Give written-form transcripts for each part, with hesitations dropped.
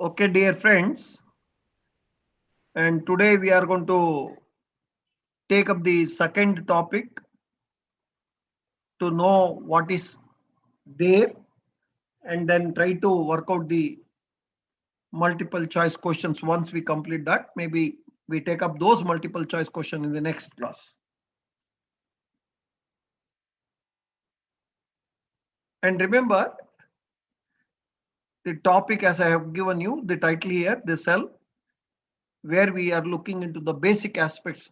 Okay, dear friends, and today we are going to take up the second topic to know what is there and then try to work out the multiple choice questions. Once we complete that, maybe we take up those multiple choice questions in the next class. And remember, the topic as I have given you, the title here, the cell, where we are looking into the basic aspects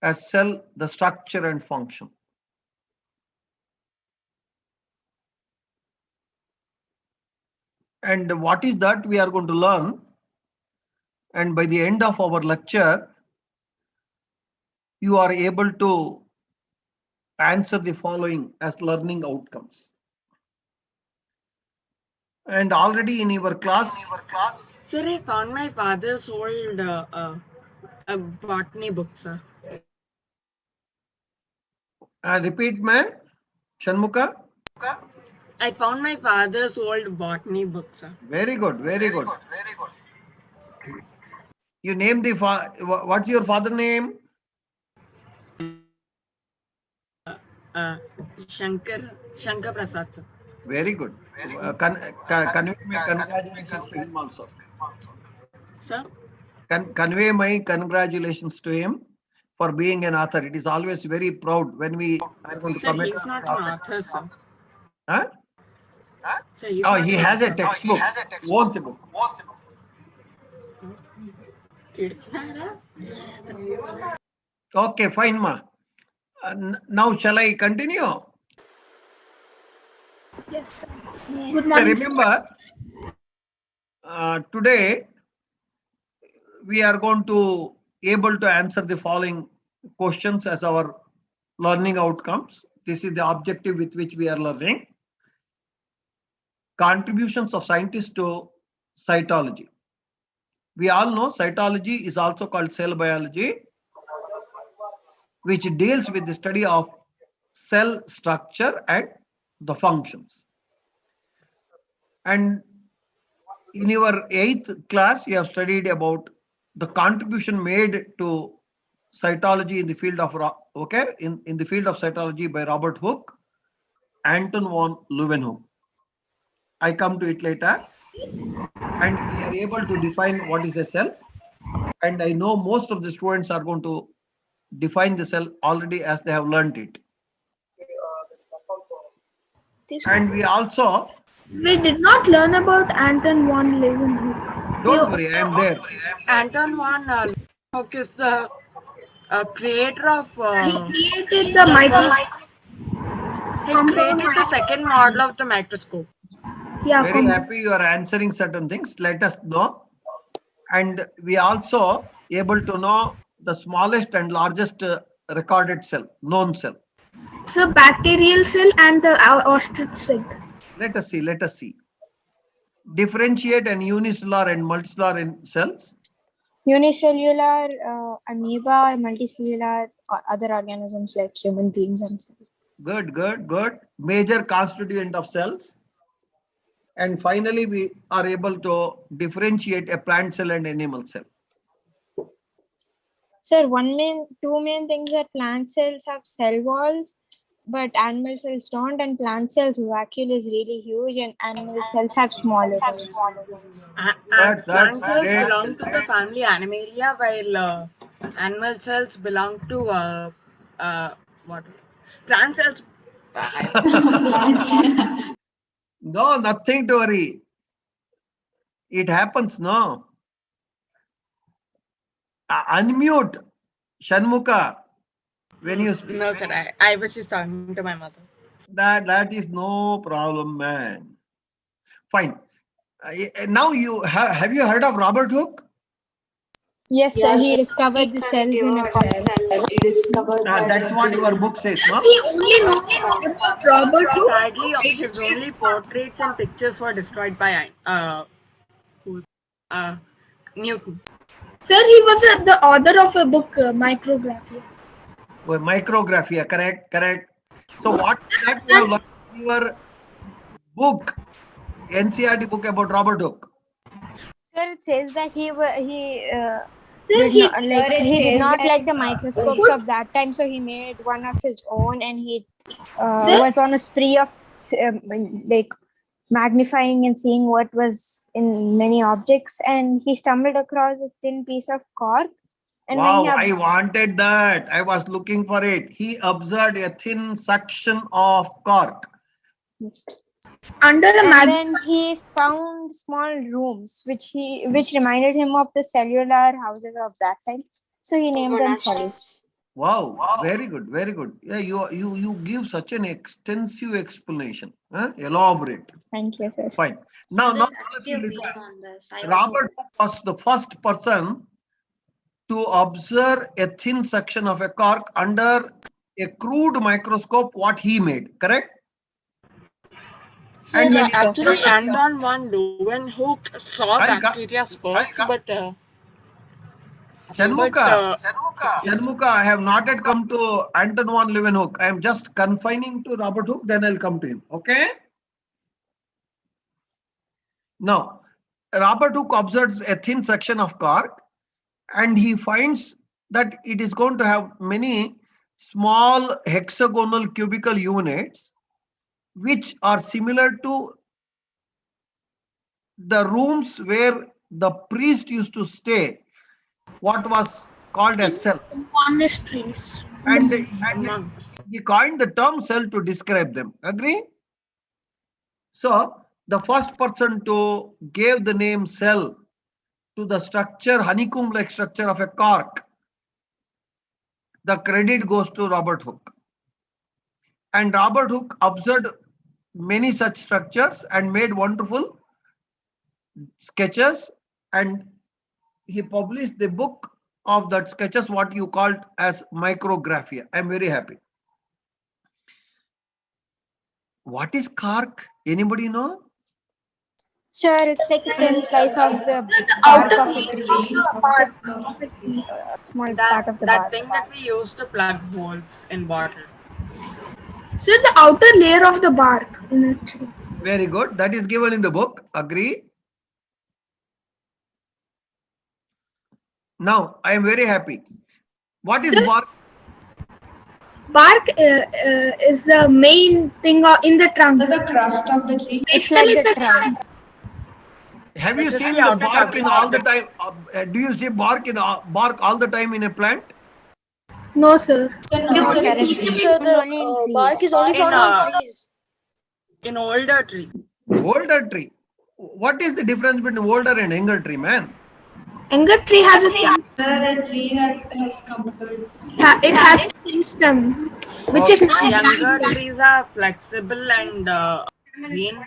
as cell, the structure and function. And what is that we are going to learn? And by the end of our lecture, you are able to answer the following as learning outcomes. And already in your class, Sir, I found my father's old botany book, sir. repeat, man, Shanmuka. I found my father's old botany book, sir. Very good, very good. You name the what's your father name? Shankar Prasad, sir. Very good. Convey my congratulations to him also. Sir? Convey my congratulations to him for being an author. It is always very proud when we are going to Sir, comment. he's not an author, sir. Huh? Sir, he's Oh, not he an has a author. textbook. Owns a book. Okay, fine, ma. Now shall I continue? Yes, sir. Good morning. Remember, today we are going to able to answer the following questions as our learning outcomes. This is the objective with which we are learning. Contributions of scientists to cytology. We all know cytology is also called cell biology, which deals with the study of cell structure and the functions. And in your 8th class, you have studied about the contribution made to cytology in the field of in the field of cytology by Robert Hooke, Anton von Leeuwenhoek. I come to it later, and we are able to define what is a cell. And I know most of the students are going to define the cell already as they have learned it. And we also did not learn about Anton von Leeuwenhoek. Don't worry, I am there. Anton von Leeuwenhoek is the creator of. He created the microscope. He created the second model of the microscope. Yeah, very happy you are answering certain things. Let us know. And we also able to know the smallest and largest recorded cell, known cell. So bacterial cell and the ostrich cell. Let us see. Let us see. Differentiate and unicellular and multicellular in cells. Unicellular, amoeba, multicellular, other organisms like human beings themselves. Good, good, good. Major constituent of cells. And finally, we are able to differentiate a plant cell and animal cell. Sir, two main things are plant cells have cell walls, but animal cells don't, and plant cells vacuole is really huge, and animal cells have smaller cells. Plant cells belong to the family Animalia, while animal cells belong to what? Plant cells. No, nothing to worry. It happens, no? Unmute, Shanmuka, when you speak. No, sir, I was just talking to my mother. That is no problem, man. Fine. Now you have you heard of Robert Hooke? Yes, sir. He discovered the cells in a cell. That's what your book says, no? He only knows about Robert Hooke. Sadly, his only portraits and pictures were destroyed by Newton. Sir, he was the author of a book, Micrographia. Micrographia, correct. So what that you have learned in your book NCERT book about Robert Hooke? Sir, it says that he Sir, did he- not like it he did says not that, like the microscopes of that time, so he made one of his own, and he Sir? was on a spree of like magnifying and seeing what was in many objects, and he stumbled across a thin piece of cork. And Wow, when I he wanted that. I was looking for it. He observed a thin section of cork. under the and mag. then he found small rooms which reminded him of the cellular houses of that time, so he named them cells. Wow, very good, very good. Yeah, you give such an extensive explanation, elaborate. Thank you, sir. Fine. So Now, there's now actually a video on this. I Robert was the first person to observe a thin section of a cork under a crude microscope. What he made, correct? So And Yes, sir. actually, Anton van Leeuwenhoek saw Harika. bacteria first, but Shanmuka, Shanmuka, I have not yet come to Anton van Leeuwenhoek. I am just confining to Robert Hooke, then I'll come to him. Okay? Now, Robert Hooke observes a thin section of cork and he finds that it is going to have many small hexagonal cubical units which are similar to the rooms where the priest used to stay, what was called as cell. Monasteries. And monks. he coined the term cell to describe them. Agree? So the first person to give the name cell to the structure, honeycomb-like structure of a cork, the credit goes to Robert Hooke. And Robert Hooke observed many such structures and made wonderful sketches, and he published the book of that sketches, what you called as Micrographia. I am very happy. What is cork? Anybody know? Sure, it's like a thin slice of the bark outer of a tree. Small part of the That bark. thing that we use to plug holes in bottle. So the outer layer of the bark in a tree. Very good. That is given in the book. Agree. Now, I am very happy. What is Sir? bark? Bark is the main thing in the trunk. the crust of the tree. It's like the trunk. Have you Just seen the the outer bark in cover. all the time? Do you see bark all the time in a plant? No, sir. No, sir, sir, the bark is only In found on trees. In older tree. Older tree. What is the difference between older and younger tree, man? Younger tree has a A tree that has come to its it has a thin stem, which is not Younger trees are flexible and green.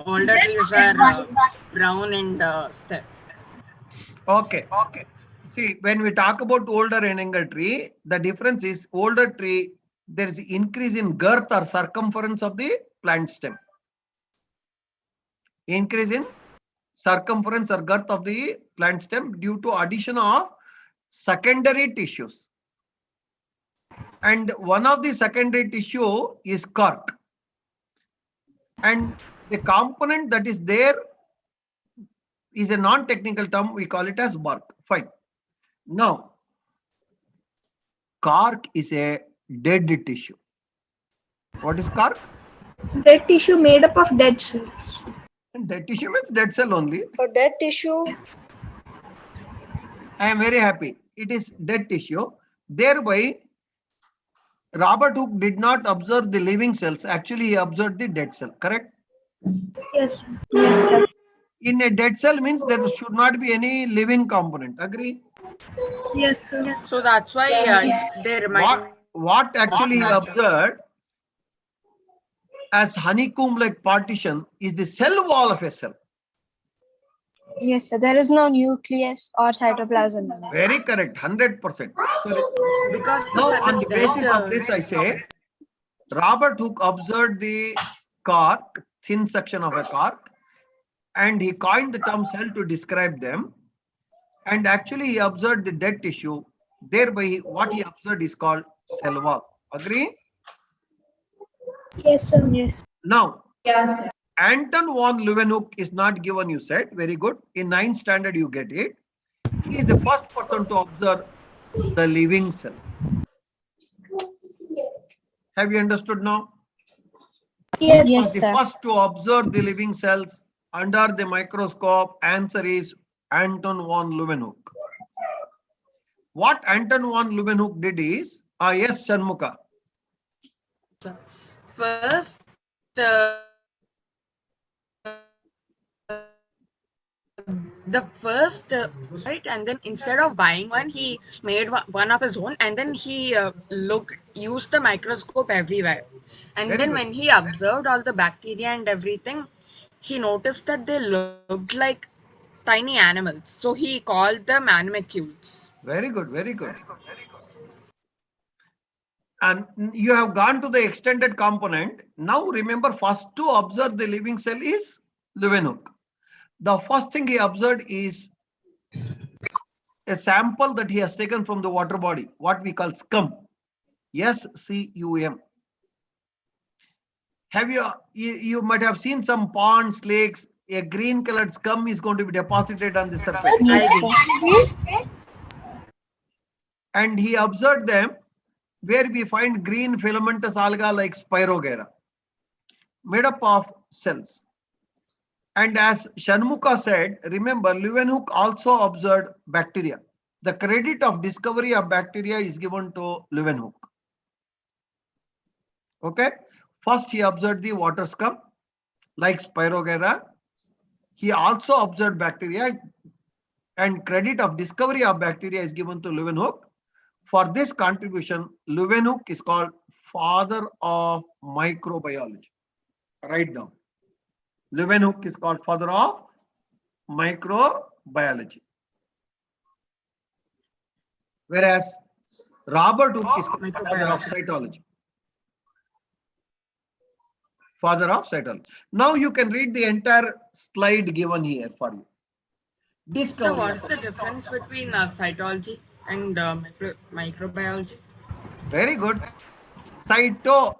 Older trees are brown and stiff. Okay. See, when we talk about older and younger tree, the difference is older tree, there is increase in girth or circumference of the plant stem. Increase in circumference or girth of the plant stem due to addition of secondary tissues. And one of the secondary tissue is cork. And the component that is there is a non-technical term. We call it as bark. Fine. Now, cork is a dead tissue. What is cork? dead tissue made up of dead cells. And dead tissue means dead cell only. For dead tissue, I am very happy. It is dead tissue. Thereby, Robert Hooke did not observe the living cells. Actually, he observed the dead cell. Correct? Yes. Yes, sir. In a dead cell means there should not be any living component. Agree? Yes, sir. So that's why they remind. What actually he observed as honeycomb-like partition is the cell wall of a cell. Yes, sir. There is no nucleus or cytoplasm in it. Very correct, 100%. So Because now, the on the basis of this, I say Robert Hooke observed the cork, thin section of a cork, and he coined the term cell to describe them. And actually, he observed the dead tissue. Thereby, what he observed is called cell wall. Agree? Yes, sir. Yes. Now, yes, sir. Anton von Leeuwenhoek is not given, you said. Very good. In 9th standard, you get it. He is the first person to observe the living cells. Have you understood now? Yes. He was Yes, the sir. first to observe the living cells under the microscope. Answer is Anton von Leeuwenhoek. What Anton von Leeuwenhoek did is, yes, Shanmuka. First, the first right, and then instead of buying one, he made one of his own, and then he used the microscope everywhere. And Very then good. when he observed all the bacteria and everything, he noticed that they looked like tiny animals. So he called them animalcules. Very good. Very good. And you have gone to the extended component. Now remember, first to observe the living cell is Leeuwenhoek. The first thing he observed is a sample that he has taken from the water body, what we call scum. SCUM. Have you might have seen some ponds, lakes, a green colored scum is going to be deposited on the surface. Yes, sir. And he observed them where we find green filamentous alga like Spirogyra, made up of cells. And as Shanmuka said, remember, Leeuwenhoek also observed bacteria. The credit of discovery of bacteria is given to Leeuwenhoek. Okay. First, he observed the water scum like Spirogyra. He also observed bacteria, and credit of discovery of bacteria is given to Leeuwenhoek. For this contribution, Leeuwenhoek is called father of microbiology. Write down. Leeuwenhoek is called father of microbiology. Whereas Robert Hooke is called father of cytology. Father of cytology. Now you can read the entire slide given here for you. So what's the difference between cytology and microbiology? Very good. Cytology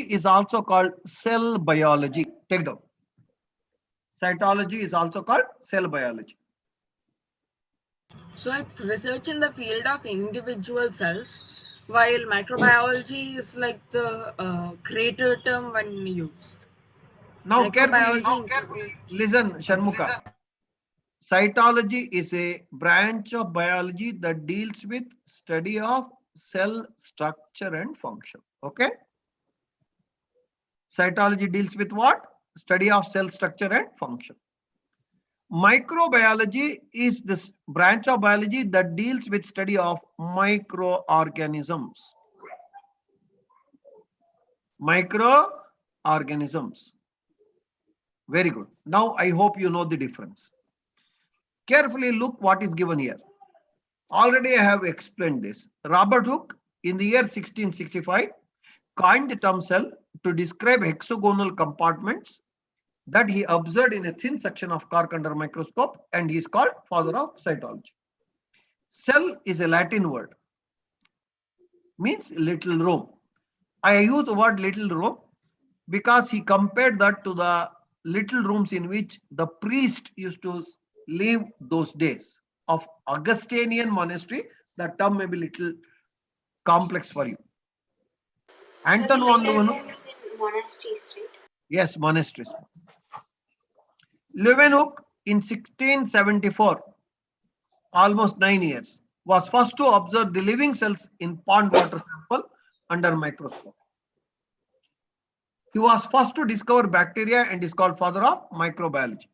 is also called cell biology. Take down. Cytology is also called cell biology. So it's research in the field of individual cells, while microbiology is like the greater term when used. Now carefully Microbiology listen, Shanmuka. Cytology is a branch of biology that deals with study of cell structure and function. Okay. Cytology deals with what? Study of cell structure and function. Microbiology is this branch of biology that deals with study of microorganisms. Microorganisms. Very good. Now I hope you know the difference. Carefully look what is given here. Already I have explained this. Robert Hooke in the year 1665 coined the term cell to describe hexagonal compartments that he observed in a thin section of cork under microscope, and he is called father of cytology. Cell is a Latin word, means little room. I use the word little room because he compared that to the little rooms in which the priest used to live those days of Augustinian monastery. That term may be little complex for you. Anton von Leeuwenhoek. Monasteries, right? Yes, monasteries. Leeuwenhoek in 1674, almost 9 years, was first to observe the living cells in pond water sample under microscope. He was first to discover bacteria and is called father of microbiology.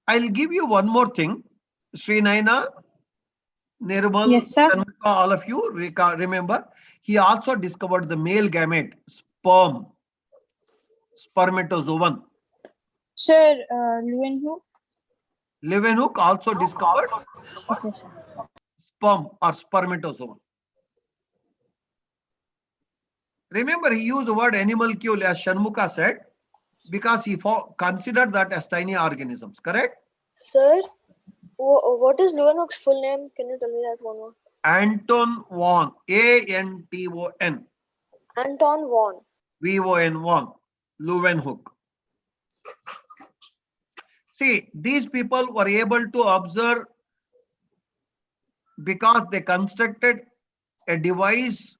I'll give you one more thing. Sri Naina, Nirmal, Yes, sir. all of you remember, he also discovered the male gamete, sperm, spermatozoon. Sir, Leeuwenhoek. Leeuwenhoek also discovered Okay, sir. sperm or spermatozoon. Remember, he used the word animalcule, as Shanmuka said, because he considered that as tiny organisms, correct? Sir, what is Leeuwenhoek's full name? Can you tell me that one more? Anton von, Anton, Anton von. Von. Leeuwenhoek. See, these people were able to observe because they constructed a device,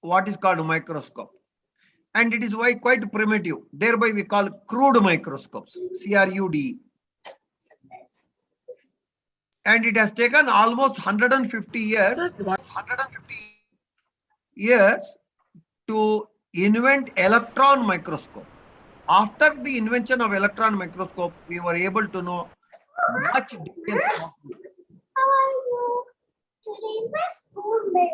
what is called a microscope. And it is why quite primitive. Thereby we call crude microscopes, CRUD. And it has taken almost 150 years, to invent electron microscope. After the invention of electron microscope, we were able to know much details of it. How are you? Today is my school day.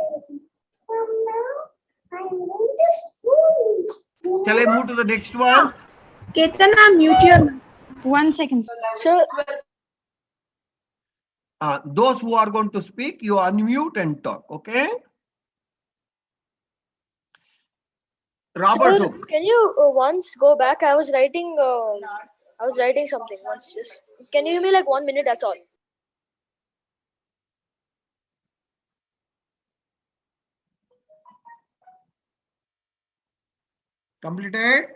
Now I'm going to school. Shall I move to the next one? Ketana, mute your. 1 second. Sir, Those who are going to speak, you unmute and talk, okay? Robert sir, Hooke. can you once go back? I was writing something once. Just can you give me like 1 minute? That's all. Completed?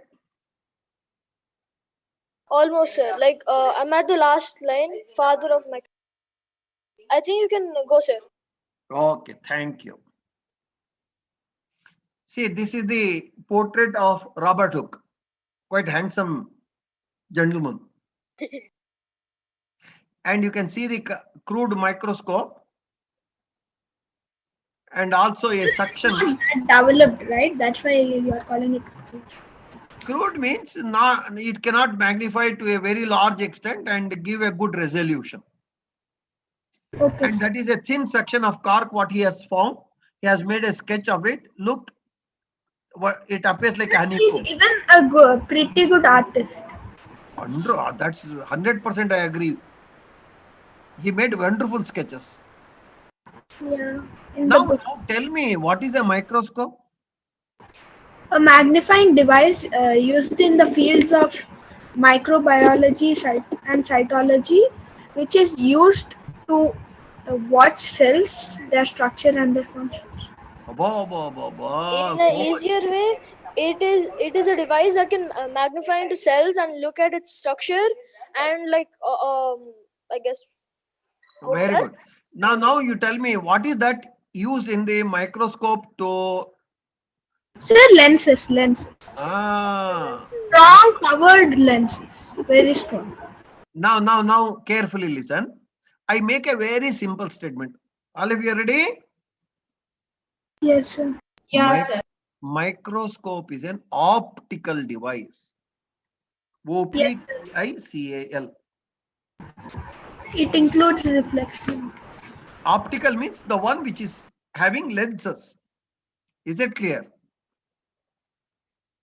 Almost, sir. Like I'm at the last line. Father of my. I think you can go, sir. Okay, thank you. See, this is the portrait of Robert Hooke, quite handsome gentleman. And you can see the crude microscope and also a suction. Developed, right? That's why you are calling it. Crude means not, it cannot magnify to a very large extent and give a good resolution. Okay. And that is a thin section of cork what he has found. He has made a sketch of it. Look, what it appears like a honeycomb. He's even a good, pretty good artist. That's 100% I agree. He made wonderful sketches. Yeah. In the Now book. tell me, what is a microscope? A magnifying device used in the fields of microbiology and cytology, which is used to watch cells, their structure and their functions. In an easier way, it is a device that can magnify into cells and look at its structure and like I guess. what Very else? good. Now you tell me, what is that used in the microscope to So lenses. ah Strong covered lenses. Very strong. now carefully listen. I make a very simple statement. All of you ready? Yes, sir. Yeah, sir. Microscope is an optical device. OPTICAL. It includes reflection. Optical means the one which is having lenses. Is it clear?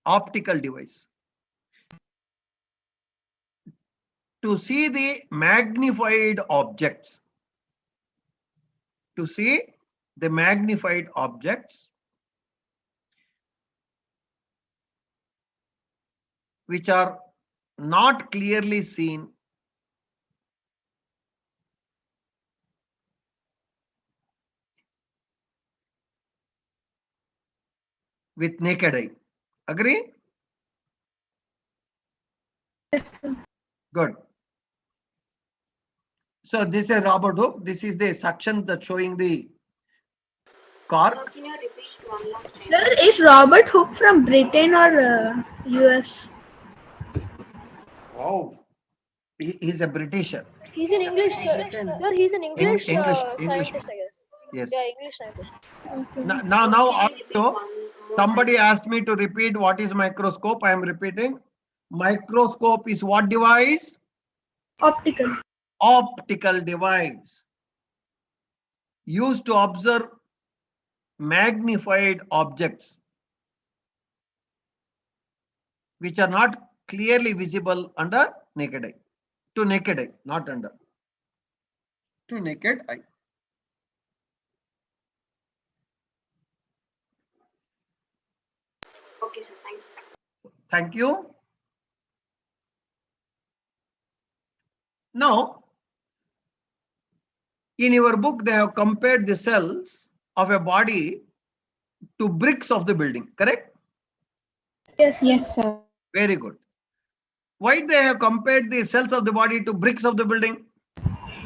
Optical device. To see the magnified objects. To see the magnified objects which are not clearly seen with naked eye. Agree? Yes, sir. Good. So this is Robert Hooke. This is the section that's showing the cork. Sir, can you repeat one last time? Sir, is Robert Hooke from Britain or US? Wow. He's a Britisher. He's an English, sir. Sir, he's an English, scientist, I guess. Yes. Yeah, English scientist. Okay. Now also somebody asked me to repeat what is microscope. I am repeating. Microscope is what device? Optical. Optical device used to observe magnified objects which are not clearly visible under naked eye. To naked eye, not under. To naked eye. Okay, sir. Thanks. Thank you. Now, in your book, they have compared the cells of a body to bricks of the building, correct? Yes. Yes, sir. Very good. Why they have compared the cells of the body to bricks of the building?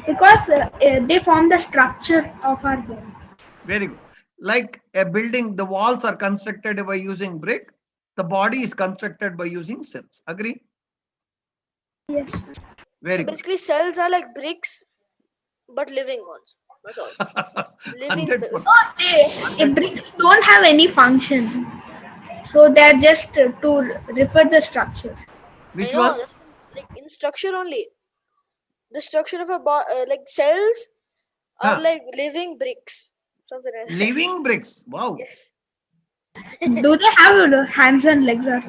Because they form the structure of our body. Very good. Like a building, the walls are constructed by using brick. The body is constructed by using cells. Agree? Yes. Very So good. basically, cells are like bricks, but living ones. That's all. Living. 100%. The bricks don't have any function, so they're just to refer the structure. Which I know, one? that's like in structure only. The structure of a like cells are Huh. like living bricks. Something like that. Living bricks. Wow. Yes. Do they have hands and legs? Or?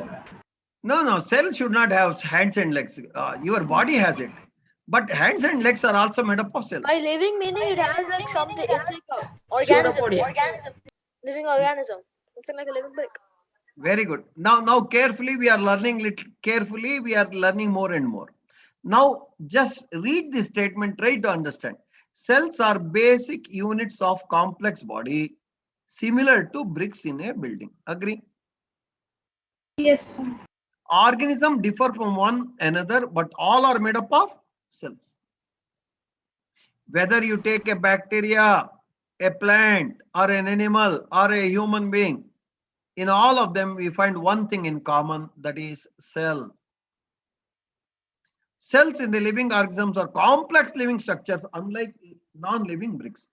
No. Cell should not have hands and legs. Your body has it. But hands and legs are also made up of cells. By living meaning it has like something. It's like a organism. Pseudopodia. Living organism. Something like a living brick. Very good. Now carefully we are learning carefully we are learning more and more. Now just read this statement, try to understand. Cells are basic units of complex body similar to bricks in a building. Agree? Yes. Organisms differ from one another, but all are made up of cells. Whether you take a bacteria, a plant, or an animal, or a human being, in all of them, we find one thing in common, that is cell. Cells in the living organisms are complex living structures, unlike non-living bricks.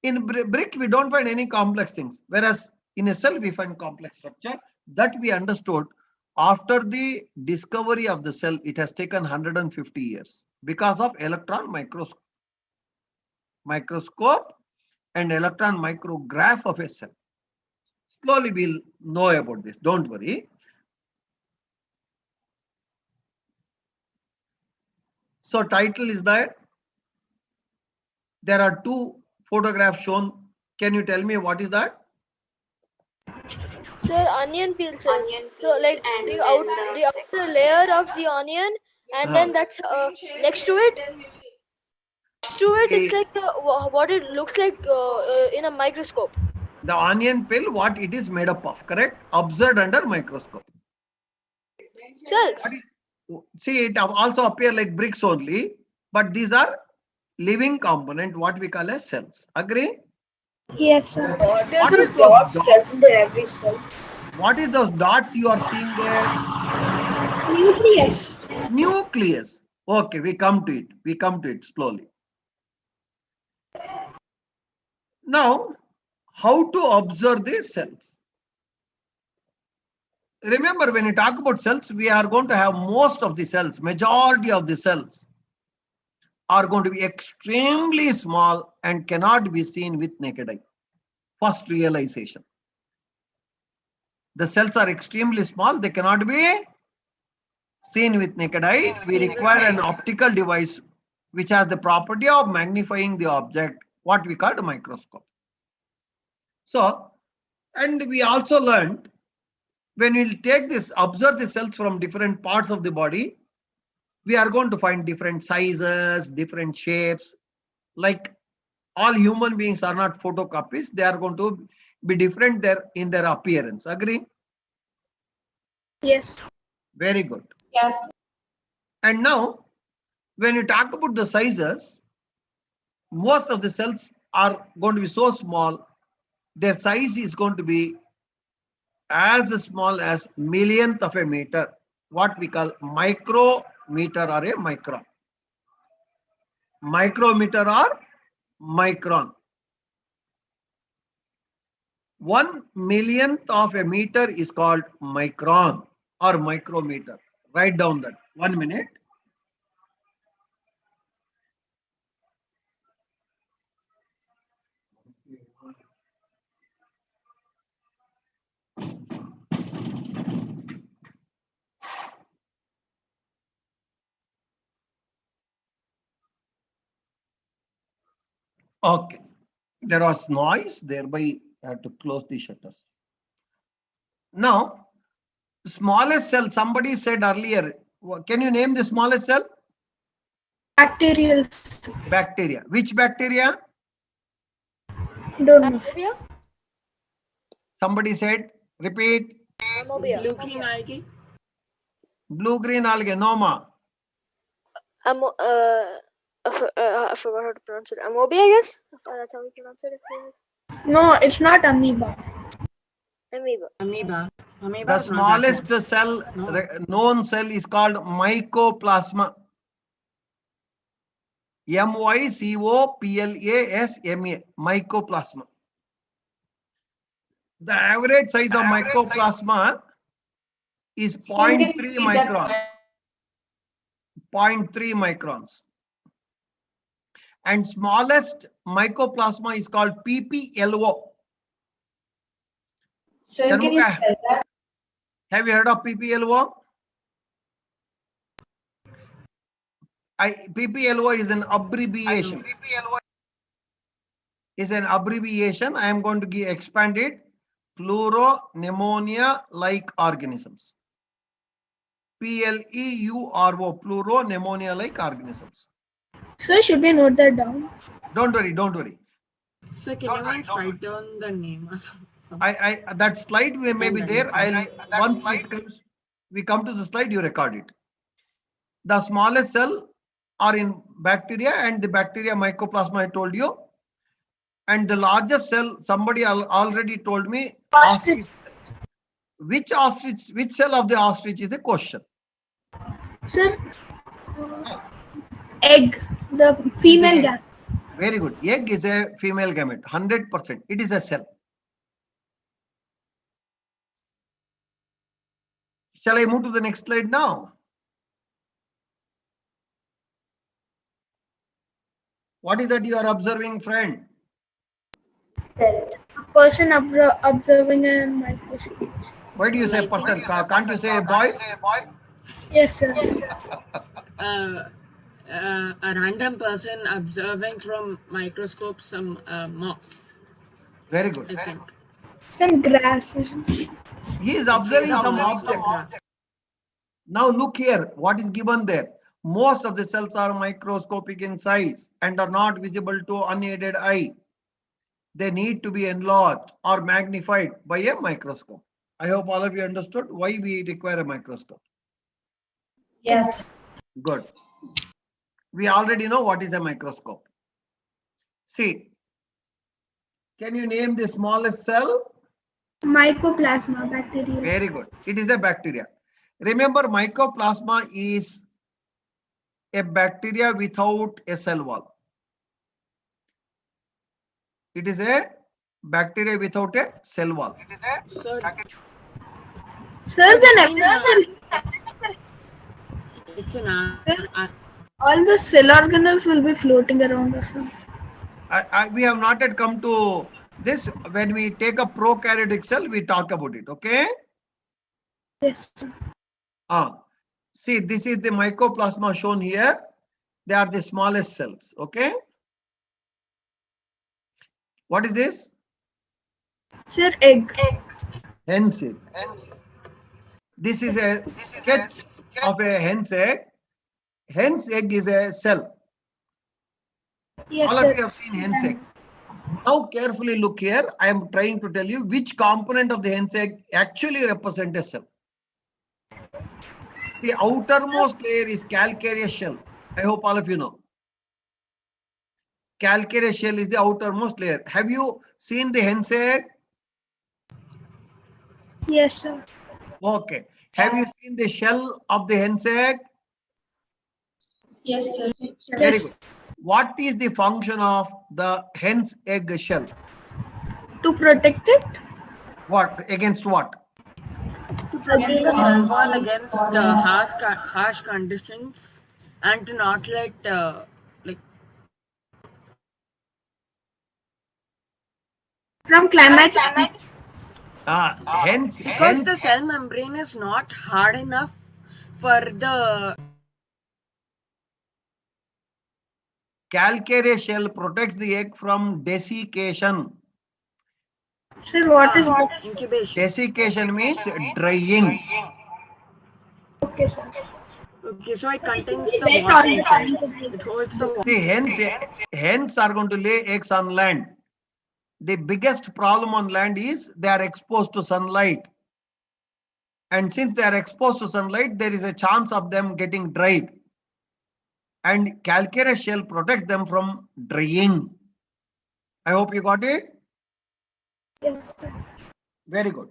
In brick, we don't find any complex things, whereas in a cell, we find complex structure. That we understood after the discovery of the cell. It has taken 150 years because of electron microscope and electron micrograph of a cell. Slowly we'll know about this, don't worry. So title is there. There are two photographs shown. Can you tell me what is that? Sir, onion peel, sir. Onion So peel like and the then outer layer of the onion, and then that's next to it. Next to it, it's like what it looks like in a microscope. The onion peel, what it is made up of, correct? Observed under microscope. Cells. See, it also appear like bricks only, but these are living component, what we call as cells. Agree? Yes, sir. What is those dots in every cell? What is those dots you are seeing there? Nucleus. Nucleus. Okay, we come to it. We come to it slowly. Now, how to observe these cells? Remember, when you talk about cells, we are going to have most of the cells, majority of the cells are going to be extremely small and cannot be seen with naked eye. First realization. The cells are extremely small, they cannot be seen with naked eye. We require an optical device which has the property of magnifying the object, what we call a microscope. So, and we also learned, when we take this, observe the cells from different parts of the body, we are going to find different sizes, different shapes. Like all human beings are not photocopies, they are going to be different there in their appearance. Agree? Yes. Very good. Yes. And now, when you talk about the sizes, most of the cells are going to be so small, their size is going to be as small as millionth of a meter, what we call micrometer or a micron. Micrometer or micron. 1 millionth of a meter is called micron or micrometer. Write down that. 1 minute. Okay. There was noise, thereby I have to close the shutters. Now, smallest cell, somebody said earlier, can you name the smallest cell? Bacterial. Bacteria. Which bacteria? Don't know. Amphibia? Somebody said, repeat. Amphibia. Leukemia. Blue-green algae, Noma. I forgot how to pronounce it. Amoeba, I guess. That's how we pronounce it. No, it's not amoeba. Amoeba. Amoeba. Amoeba The is not that smallest one. cell, No. known cell is called mycoplasma. MYCOPLASMA, mycoplasma. The average size of mycoplasma is 0.3 microns. 0.3 microns. And smallest mycoplasma is called PPLO. Sir, can you Shanmuga, spell that? have you heard of PPLO? PPLO is an abbreviation. Is an abbreviation. I am going to expand it. Pleuropneumonia-like organisms. PLEURO, pleuropneumonia-like organisms. Sir, should we note that down? Don't worry, don't worry. So can you once write down the name or something? That slide may be there. Once we come to the slide, you record it. The smallest cell are in bacteria, and the bacteria mycoplasma I told you. And the largest cell, somebody already told me, ostrich. Which ostrich, which cell of the ostrich is the question? Sir, egg, the female gamete. Very good. Egg is a female gamete, 100%. It is a cell. Shall I move to the next slide now? What is that you are observing, friend? A person observing a microscope. Why do you say person? Can't you say a boy? Yes, sir. A random person observing from microscope some moss, Very good. I think. Some grass. He is observing some Moss or object. grass. Now look here, what is given there? Most of the cells are microscopic in size and are not visible to unaided eye. They need to be enlarged or magnified by a microscope. I hope all of you understood why we require a microscope. Yes. Good. We already know what is a microscope. See, can you name the smallest cell? Mycoplasma bacteria. Very good. It is a bacteria. Remember, mycoplasma is a bacteria without a cell wall. It is a bacteria without a cell wall. So Sir, then it's an all the cell organelles will be floating around us. We have not yet come to this. When we take a prokaryotic cell, we talk about it. Okay. Yes, sir. See, this is the mycoplasma shown here. They are the smallest cells. Okay. What is this? Sir, egg. Hen's egg. This is a sketch of a hen's egg. Hen's egg is a cell. Yes, All of sir. you have seen hen's egg. Now carefully look here. I am trying to tell you which component of the hen's egg actually represents a cell. The outermost layer is calcareous shell. I hope all of you know. Calcareous shell is the outermost layer. Have you seen the hen's egg? Yes, sir. Okay. Have you seen the shell of the hen's egg? Yes, sir. Very good. What is the function of the hen's egg shell? To protect it? What? Against what? To protect against the the harsh conditions and to not let from climatic. because the cell membrane is not hard enough for the calcareous shell protects the egg from desiccation. Sir, what is incubation. Desiccation means drying. Okay, sir. Okay, so it contains the Wet water on the inside. side. It holds the water. See, hens are going to lay eggs on land. The biggest problem on land is they are exposed to sunlight. And since they are exposed to sunlight, there is a chance of them getting dried. And calcareous shell protects them from drying. I hope you got it. Yes, sir. Very good.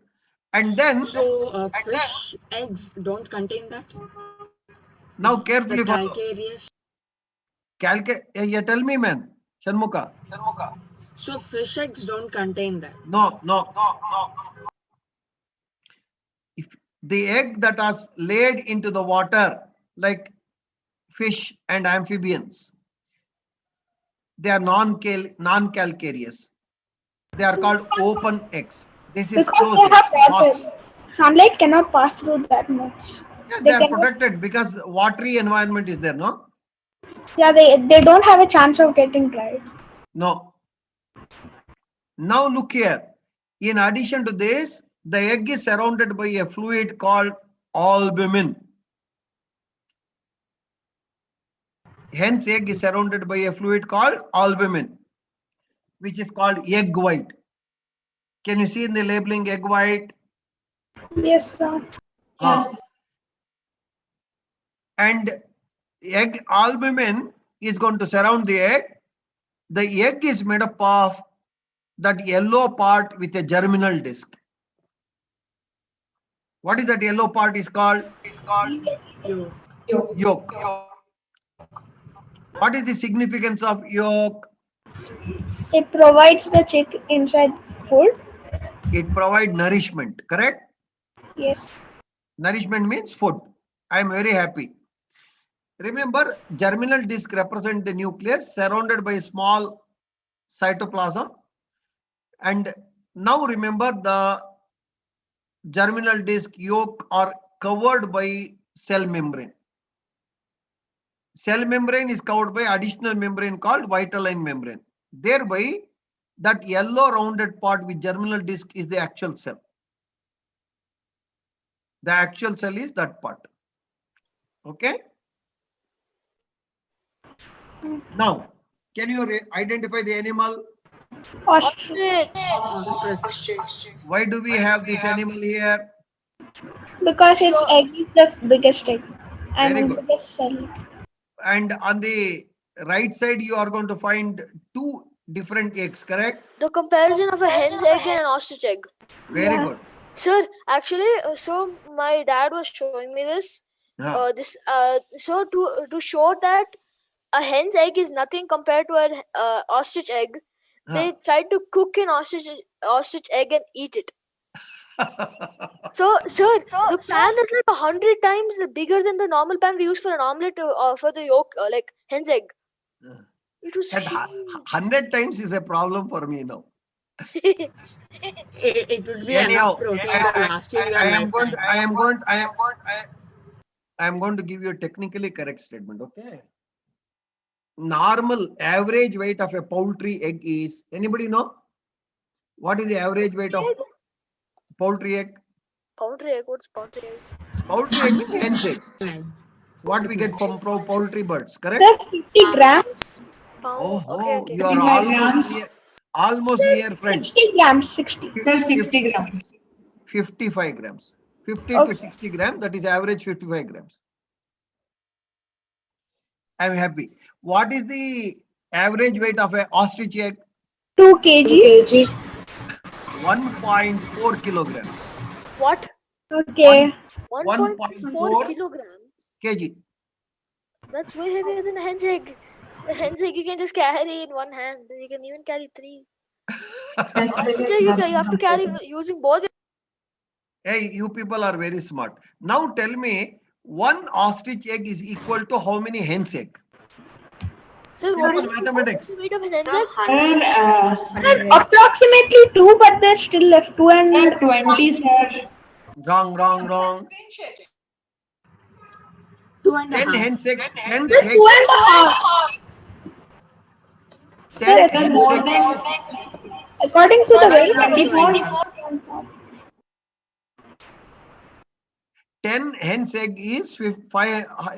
And then So fish eggs don't contain that. now The carefully follow. calcareous. Yeah, tell me, man. Shanmuka. So fish eggs don't contain that. No. If the egg that is laid into the water, like fish and amphibians, they are non-calcareous. They are called open eggs. This is Because closed they have box. water. Sunlight cannot pass through that much. Yeah, They they are cannot- protected because watery environment is there, no? Yeah, they don't have a chance of getting dried. No. Now look here. In addition to this, the egg is surrounded by a fluid called albumin. Hence, egg is surrounded by a fluid called albumin, which is called egg white. Can you see in the labeling egg white? Yes, sir. Ah. And egg albumin is going to surround the egg. The egg is made up of that yellow part with a germinal disc. What is that yellow part is called? Yolk. What is the significance of yolk? It provides the chick inside food. It provides nourishment, correct? Yes. Nourishment means food. I am very happy. Remember, germinal disc represent the nucleus surrounded by small cytoplasm. And now remember, the germinal disc yolk are covered by cell membrane. Cell membrane is covered by additional membrane called vitelline membrane. Thereby, that yellow rounded part with germinal disc is the actual cell. The actual cell is that part. Okay. Now, can you identify the animal? Ostrich. Ostrich. Why do we have this animal here? Because its egg is the biggest egg and Very the good. biggest cell. And on the right side, you are going to find two different eggs, correct? The comparison of a hen's egg and an ostrich egg. Very Yeah. good. Sir, actually, so my dad was showing me this. Yeah. So to show that a hen's egg is nothing compared to an ostrich egg, they tried to cook an ostrich egg and eat it. So, sir, the pan is like 100 times bigger than the normal pan we use for an omelette for the yolk, like hen's egg. Yeah. It was That huge. 100 times is a problem for me now. It would be Anyhow, enough protein to last you your I am lifetime. going to give you a technically correct statement. Okay. Normal average weight of a poultry egg is, anybody know? What is the average weight of Egg? poultry egg? Poultry egg? What's poultry egg? Poultry egg means hen's egg. What we get from poultry birds, correct? Sir, 50 grams. Pound. Oh, Okay. you are 55 almost near, friend. 60 grams. 60. Sir, 60 grams. 55 grams. 50 Okay. to 60 grams, that is average 55 grams. I am happy. What is the average weight of an ostrich egg? 2 kg. 1.4 kilograms. What? Okay. 1.4 kilograms. Kg. That's way heavier than a hen's egg. A hen's egg you can just carry in one hand. You can even carry 3. Ostrich egg you have to carry using both. Hey, you people are very smart. Now tell me, one ostrich egg is equal to how many hen's egg? Sir, what is Simple mathematics. the weight of an hen's egg? Sir, Approximately 2, but there's still left 2 and 20, sir. Wrong. 2.5. 10 hen's egg. Hen's just egg. 2.5. 10 Sir, hen's more egg. than According to the weight. 24. 10 hen's egg is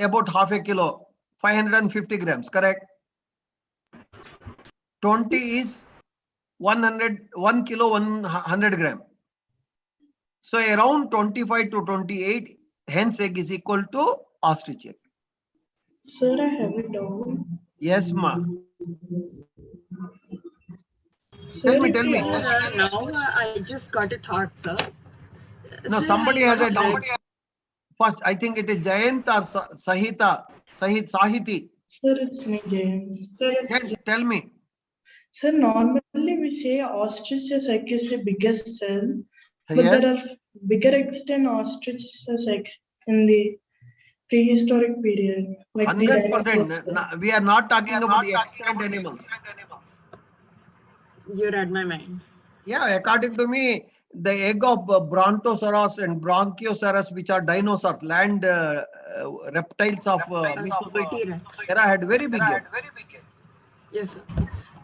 about half a kilo, 550 grams, correct? 20 is 1 kilo, 100 gram. So around 25 to 28 hen's egg is equal to ostrich egg. Sir, I have a doubt. Yes, ma. Sir, Tell me, if tell the me. Now I just got a thought, sir. No, Sir, somebody I has a once doubt. read- First, I think it is Jayant or Sahiti. Sir, it's me, James. Sir, Yes, tell me. Sir, normally we say ostrich egg is the biggest cell, but Yes. there are bigger extent ostrich egg in the prehistoric period, like the 100%. dinosaurs. We are not talking about the extant animals. You read my mind. Yeah, according to me, the egg of Brontosaurus and Bronchiosaurus, which are dinosaurs, land reptiles of Mesozoic T-Rex. era, had very big egg. Yes, sir.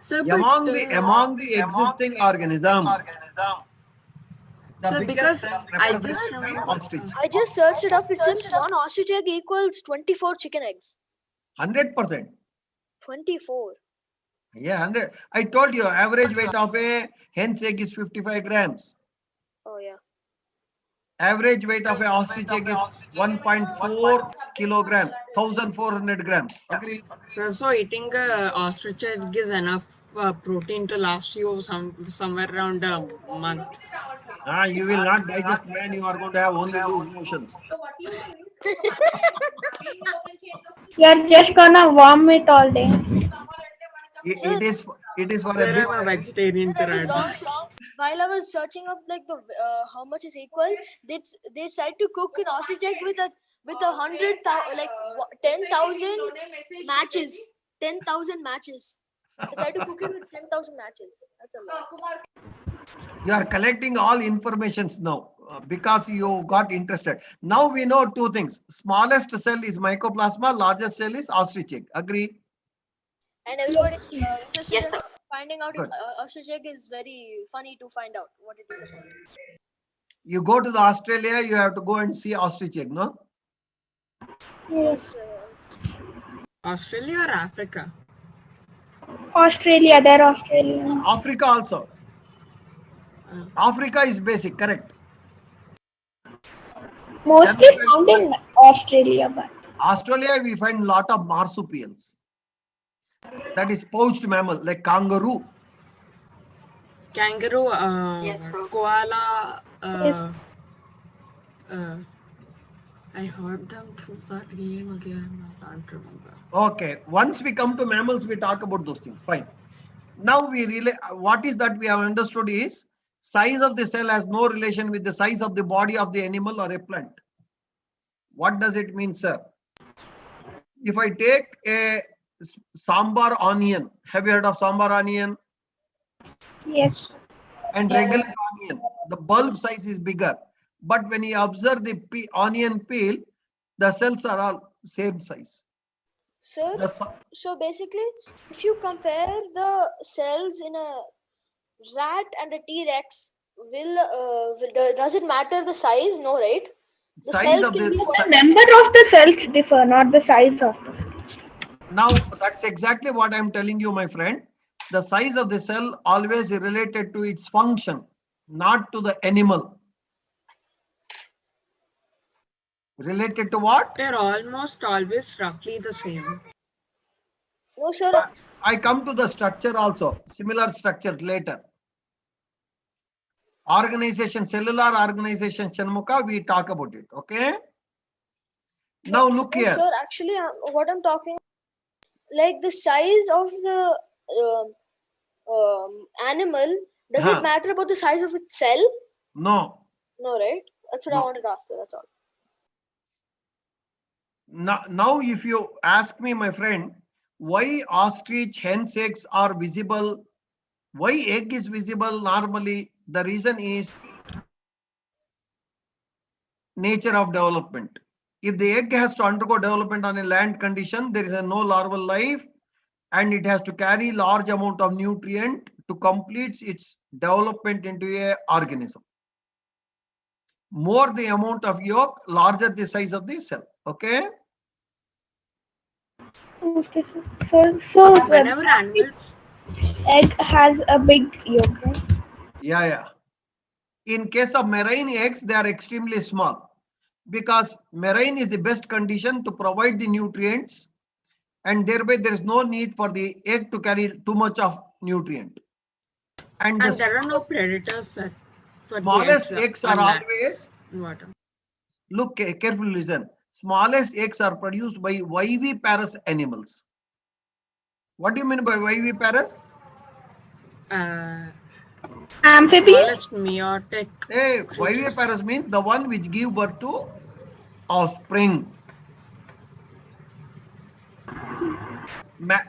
Sir, Among but, the existing organism, the sir, biggest because cell I represents just the remember. ostrich. I just searched it up. It seems one ostrich egg equals 24 chicken eggs. 100%. 24. Yeah, 100. I told you, average weight of a hen's egg is 55 grams. Oh yeah. Average weight of a ostrich egg is 1.4 kilogram, 1,400 grams. Agree? So eating ostrich egg is enough protein to last you somewhere around a month. You will not digest, man. You are going to have only loose motions. You're just gonna vomit all day. Sir, It is for Sir, a big. I'm a vegetarian, Sir, I was sir. wrong. Sir. While I was searching up like the how much is equal, they tried to cook an ostrich egg with a 10,000 matches. 10,000 matches. They tried to cook it with 10,000 matches. That's a lot. You are collecting all informations now because you got interested. Now we know two things. Smallest cell is mycoplasma, largest cell is ostrich egg. Agree? And everybody interested Yes, in sir. finding out Good. ostrich egg is very funny to find out what it is about. You go to the Australia, you have to go and see ostrich egg, no? Yes. Australia or Africa? Australia, they're Australian. Africa also. Africa is basic, correct? Mostly found in Australia, but Australia, we find lot of marsupials. That is poached mammal, like kangaroo. Kangaroo, Yes, sir. koala. Yes. I heard them through that name again. I can't remember. Okay, once we come to mammals, we talk about those things. Fine. Now we really, what is that we have understood is size of the cell has no relation with the size of the body of the animal or a plant. What does it mean, sir? If I take a sambar onion, have you heard of sambar onion? yes. And regular onion, the bulb size is bigger. But when you observe the onion peel, the cells are all same size. Sir, so basically, if you compare the cells in a rat and a T-Rex, does it matter the size? No, right? The Size cells of can be The number of the cells differ, not the size of the cells. Now, that's exactly what I'm telling you, my friend. The size of the cell always related to its function, not to the animal. Related to what? They're almost always roughly the same. No, sir. I come to the structure also, similar structures later. Organization, cellular organization, Shanmuka, we talk about it, okay? Now look No, here. sir, actually, what I'm talking, like the size of the animal, does it matter about the size of its cell? No. No, right? That's what I wanted to ask, sir. That's all. Now, if you ask me, my friend, why ostrich hen's eggs are visible, why egg is visible normally, the reason is nature of development. If the egg has to undergo development on a land condition, there is no larval life and it has to carry large amount of nutrient to complete its development into a organism. More the amount of yolk, larger the size of the cell. Okay. Okay, so Whenever animals, egg has a big yolk, right? Yeah. In case of marine eggs, they are extremely small because marine is the best condition to provide the nutrients, and thereby there is no need for the egg to carry too much of nutrient. And And the there are no predators, sir, for the smallest eggs eggs on are land always, and water. look carefully, listen. Smallest eggs are produced by viviparous animals. What do you mean by viviparous? Amphibian? Smallest meiotic Hey, creatures. viviparous means the one which give birth to offspring.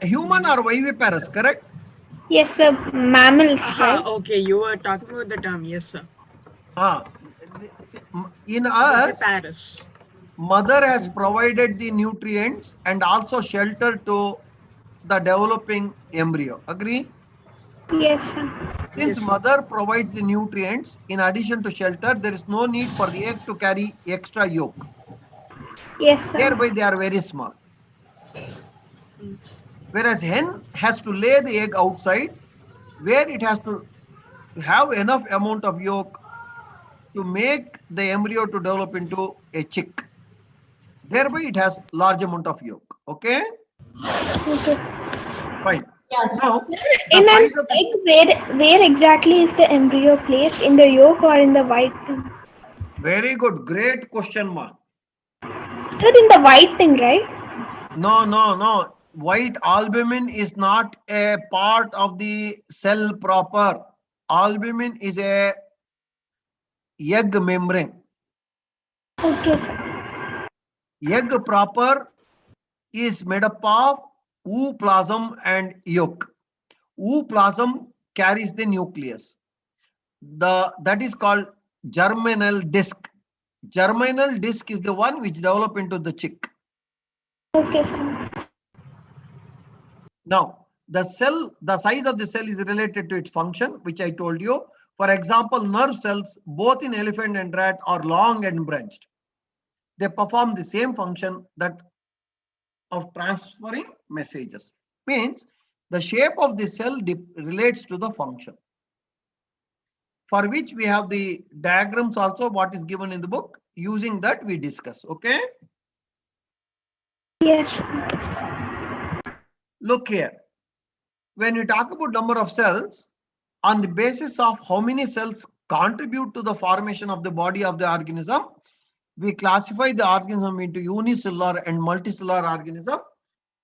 Human are viviparous, correct? Yes, sir. Mammals, right? Okay, you were talking about the term, yes, sir. In us, Viviparous. mother has provided the nutrients and also shelter to the developing embryo. Agree? Yes, sir. Since Yes, sir. mother provides the nutrients in addition to shelter, there is no need for the egg to carry extra yolk. Yes, sir. Thereby they are very small. Whereas hen has to lay the egg outside, where it has to have enough amount of yolk to make the embryo to develop into a chick. Thereby it has large amount of yolk. Okay? Okay. Fine. Yes. Now, the In an size of the egg, where exactly is the embryo placed? In the yolk or in the white thing? very good, great question, ma. Sir, in the white thing, right? No. White albumin is not a part of the cell proper. Albumin is a egg membrane. Okay. Egg proper is made up of ooplasm and yolk. Ooplasm carries the nucleus. That is called germinal disc. Germinal disc is the one which develop into the chick. Okay, sir. Now, the size of the cell is related to its function, which I told you. For example, nerve cells, both in elephant and rat, are long and branched. They perform the same function that of transferring messages. Means the shape of the cell relates to the function. For which we have the diagrams also, what is given in the book. Using that we discuss. Okay. Yes. Look here. When you talk about number of cells, on the basis of how many cells contribute to the formation of the body of the organism, we classify the organism into unicellular and multicellular organism.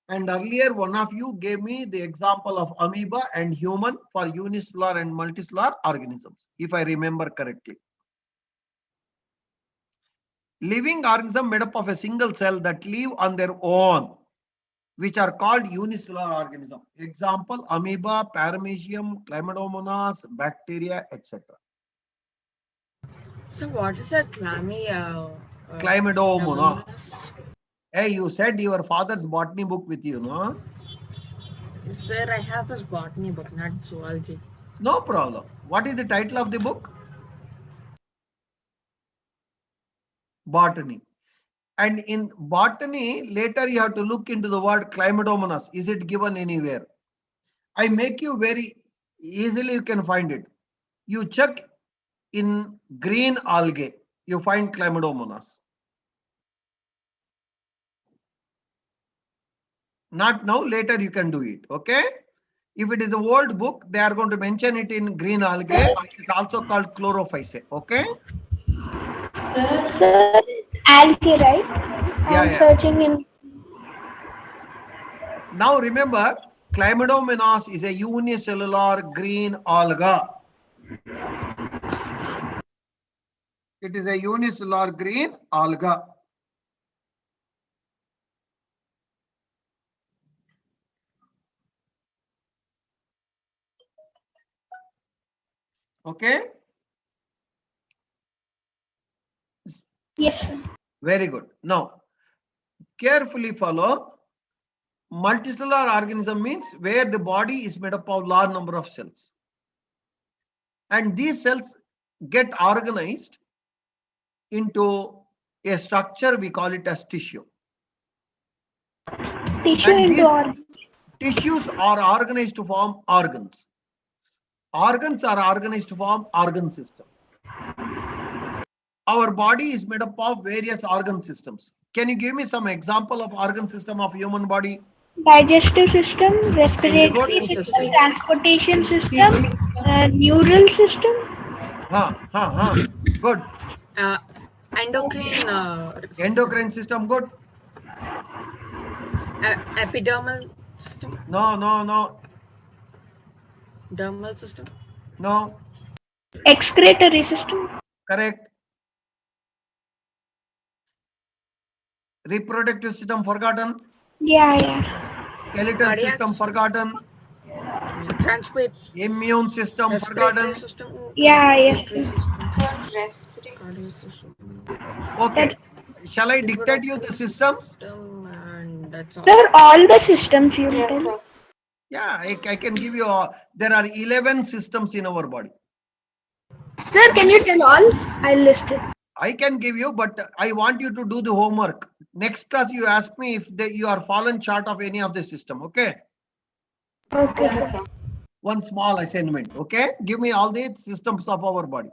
And earlier, one of you gave me the example of amoeba and human for unicellular and multicellular organisms, if I remember correctly. Living organism made up of a single cell that live on their own, which are called unicellular organism. Example, amoeba, paramecium, chlamydomonas, bacteria, etc. So what is a Chlamydomonas. Hey, you said your father's botany book with you, no? Sir, I have his botany book, not zoology. No problem. What is the title of the book? Botany. And in botany, later you have to look into the word chlamydomonas. Is it given anywhere? I make you very easily, you can find it. You check in green algae, you find chlamydomonas. Not now, later you can do it. Okay. If it is the old book, they are going to mention it in green algae. It is also called chlorophyce. Okay. Sir, Sir, it's algae, right? I'm searching in. Now remember, chlamydomonas is a unicellular green alga. It is a unicellular green alga. Okay. Yes, sir. Very good. Now, carefully follow. Multicellular organism means where the body is made up of large number of cells. And these cells get organized into a structure, we call it as tissue. Tissue And into these organ. tissues are organized to form organs. Organs are organized to form organ system. Our body is made up of various organ systems. Can you give me some example of organ system of human body? Digestive system, respiratory Endocrine system, system. transportation system, neural system. Good. Endocrine Endocrine system, good. epidermal system, No. dermal system, No. Excretory system. Correct. Reproductive system, forgotten. Yeah. Skeletal Cardiac system, system. forgotten. transport, Immune system, respiratory forgotten. system, Yeah, yes, respiratory sir. system, cardiac system, Okay. Shall I dictate you the systems? system, and that's all. Sir, all the systems you Yes, tell. sir. Yeah, I can give you. There are 11 systems in our body. Sir, can you tell all? I'll list it. I can give you, but I want you to do the homework. Next class, you ask me if you are fallen short of any of the system. Okay. Okay, Yes, sir. sir. One small assignment. Okay. Give me all the systems of our body.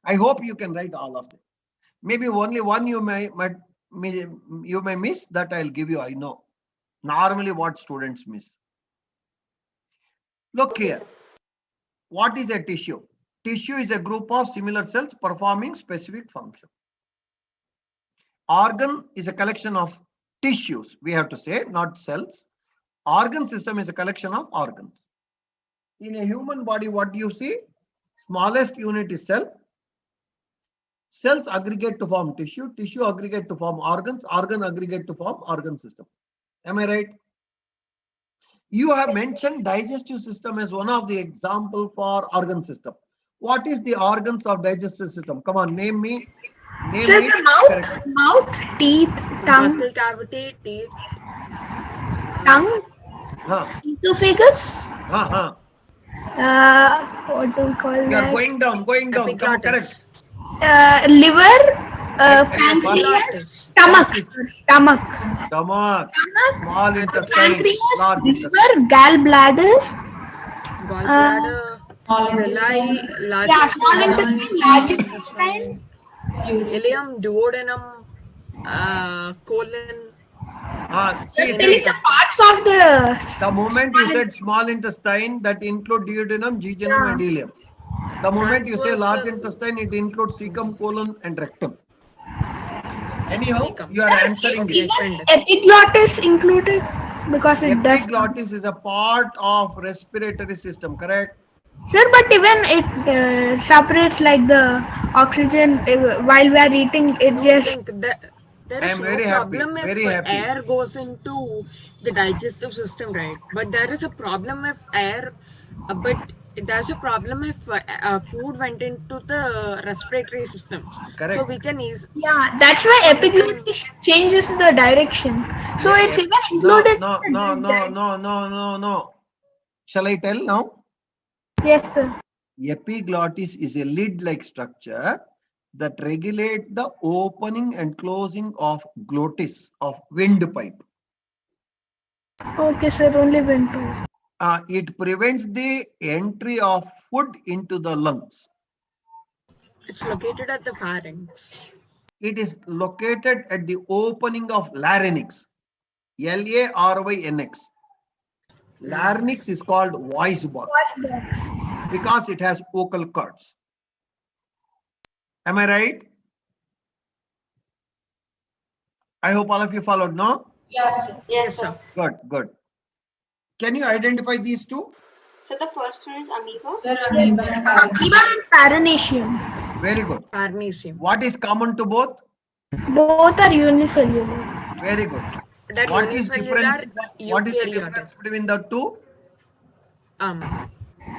I hope you can write all of them. Maybe only one you may miss. That I'll give you. I know. Normally, what students miss. Look here. What is a tissue? Tissue is a group of similar cells performing specific function. Organ is a collection of tissues, we have to say, not cells. Organ system is a collection of organs. In a human body, what do you see? Smallest unit is cell. Cells aggregate to form tissue. Tissue aggregate to form organs. Organ aggregate to form organ system. Am I right? You have mentioned digestive system as one of the example for organ system. What is the organs of digestive system? Come on, name me. Name Sir, it. the mouth, teeth, tongue, Buccal cavity, teeth, tongue, Huh. esophagus. What do we call You are that? going down. Come on, correct. epiglottis, Liver, pancreas, stomach. Stomach, small intestine, Pancreas, large intestine. liver, gallbladder. gallbladder, villi, large Yeah, small intestine, intestine, large intestine, ileum, duodenum, colon. See, You're telling the parts of the moment you said small intestine, that include duodenum, jejunum, and ileum. The moment you say large intestine, it includes cecum, colon, and rectum. Anyhow, Cecum. you are answering it. epiglottis included because it does. Epiglottis is a part of respiratory system, correct? Sir, but even it separates like the oxygen while we are eating. It just. There I is am no very happy, problem if very happy. air goes into the digestive system, right? But there is a problem if but there's a problem if food went into the respiratory system. Correct. So we can Yeah, that's why epiglottis changes the direction. So it's even included. No. Shall I tell now? Yes, sir. Epiglottis is a lid-like structure that regulate the opening and closing of glottis of windpipe. Okay, sir. Only windpipe. It prevents the entry of food into the lungs. it's located at the pharynx. It is located at the opening of larynx. Larynx. Larynx is called voice box because it has vocal cords. Am I right? I hope all of you followed, no? Yes, sir. Yes, sir. Good. Can you identify these two? So the first one is amoeba. Sir, amoeba and Amoeba and paramecium. Very good. Paramecium. What is common to both? Both are unicellular. Very good. That What is unicellular difference? What is the eukaryotic. difference between the two?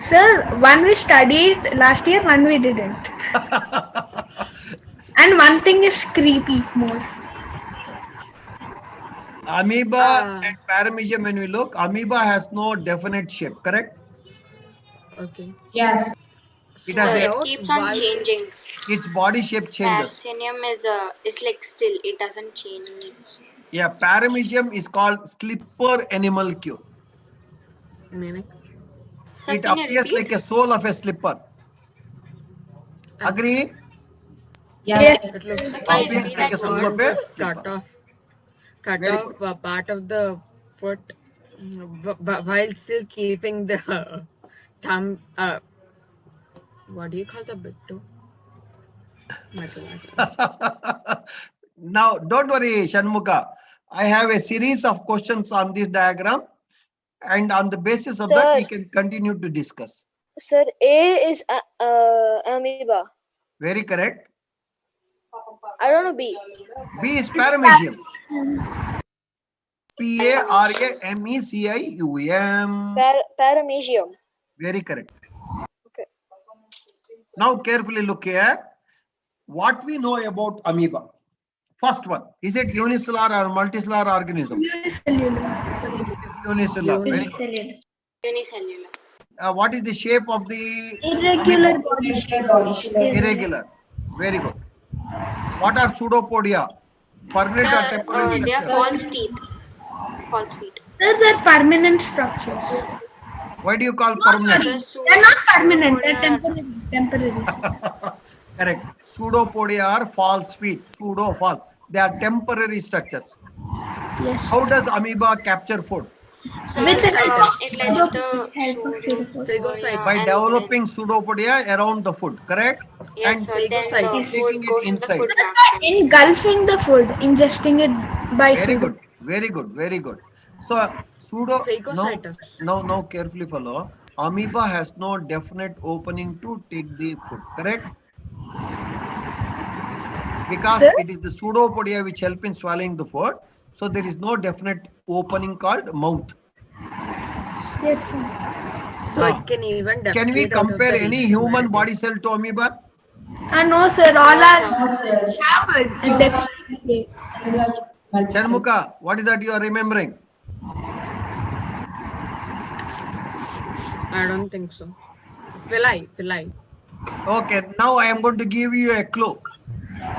Sir, one we studied last year, one we didn't. And one thing is creepy more. Amoeba and paramecium, when we look, amoeba has no definite shape, correct? Okay. yes. It So has it keeps on changing. its body shape changes. Paramecium is like still, it doesn't change. Yeah, paramecium is called slipper animalcule. Meaning? Sir, It can you appears repeat? like a sole of a slipper. Agree? Yes, It looks Can you Copy and repeat take a that slip word? of paper. just cut Very off a part of the foot while still keeping the thumb. What do you call the bit too? Now, don't worry, Shanmuka. I have a series of questions on this diagram, and on the basis of that, Sir. we can continue to discuss. Sir, A is amoeba. Very correct. I don't know B. B is paramecium. Paramecium. Paramecium. Very correct. Okay. Now, carefully look here. What we know about amoeba. First one, is it unicellular or multicellular organism? Unicellular. It is unicellular. Very good. Unicellular. What is the shape of the Irregular amoeba? body shape. Irregular. Very good. What are pseudopodia? Permanent or temporary They are structure? false teeth. False feet. They're permanent structures. Why do you call permanent? They're not permanent. They're temporary. Temporary. Correct. Pseudopodia are false feet. Pseudo false. They are temporary structures. Yes. How does amoeba capture food? So With the help of it lets the Phagocyte. By and developing pseudopodia around the food. Correct? yes, sir. And Then the phagocytes. taking food it goes in the inside. food fraction. Engulfing the food, ingesting it by Very pseudo. good. Very good. Very good. So Phagocytus. now carefully follow. Amoeba has no definite opening to take the food. Correct? Because Sir? it is the pseudopodia which help in swallowing the food. So there is no definite opening called mouth. Yes, sir. So it can even Can we defecate out of compare the any rectum human area. body cell to amoeba? No, sir. All No, are sir. have a definite. Shanmuka, what is that you are remembering? I don't think so. Villi. Okay, now I am going to give you a clue.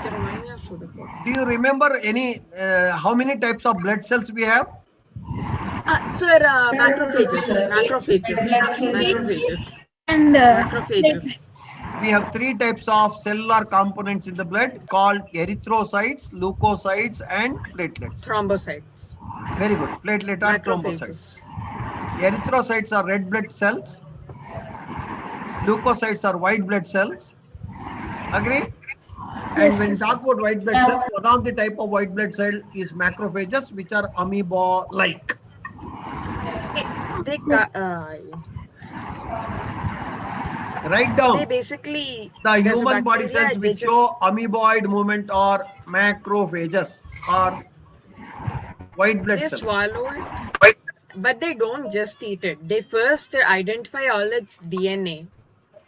They remind me of pseudopod. Do you remember any how many types of blood cells we have? Sir, macrophages. And Macrophages. We have three types of cellular components in the blood called erythrocytes, leukocytes, and platelets. Thrombocytes. Very good. Platelet and thrombocytes. Macrophages. Erythrocytes are red blood cells. Leukocytes are white blood cells. Agree? And when you talk about white blood cells, one of the type of white blood cell is macrophages, which are amoeba-like. Write They down basically the there's a human body bacteria, cells they which just- show amoeboid movement or macrophages or white blood they cells. swallow it, but they don't just eat it. They first identify all its DNA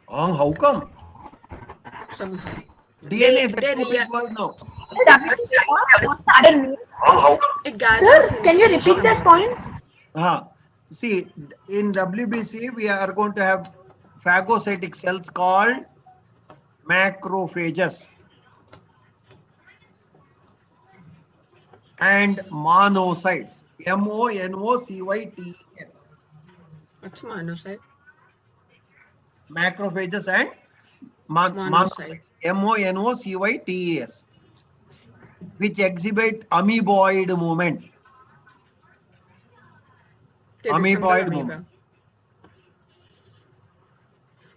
How come? somehow. DNA is a they too rea- big word now. It gathers. Sir, can you repeat that point? See, in WBC, we are going to have phagocytic cells called macrophages and monocytes. MONOCYTES. What's monocyte? Macrophages and Monocytes. MONOCYTES, which exhibit amoeboid movement. They resemble Amoeboid amoeba. movement.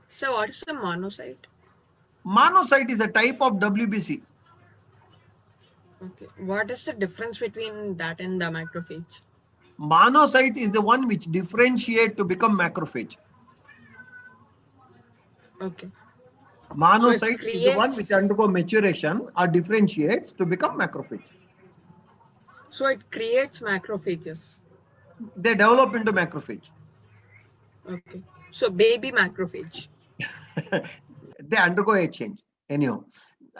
So what is a monocyte? Monocyte is a type of WBC. Okay. What is the difference between that and the macrophage? Monocyte is the one which differentiate to become macrophage. Okay. Monocyte So is the one which undergo maturation or differentiates to become macrophage. So it creates macrophages. They develop into macrophage. Okay. So baby macrophage. They undergo a change. Anyhow,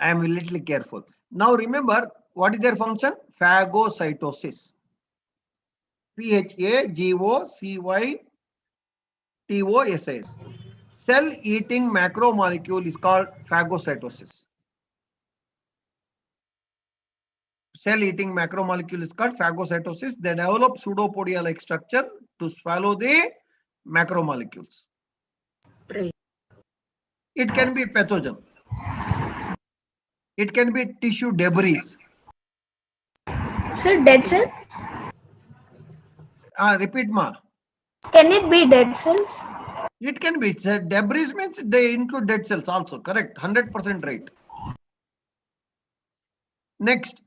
I am a little careful. Now remember, what is their function? Phagocytosis. PHAGOCYTOSIS. Cell-eating macromolecule is called phagocytosis. Cell-eating macromolecule is called phagocytosis. They develop pseudopodia-like structure to swallow the macromolecules. Prey. It can be pathogen. It can be tissue debris. Sir, dead cells? Repeat, ma. Can it be dead cells? It can be. Debris means they include dead cells also. Correct. 100% right. Next,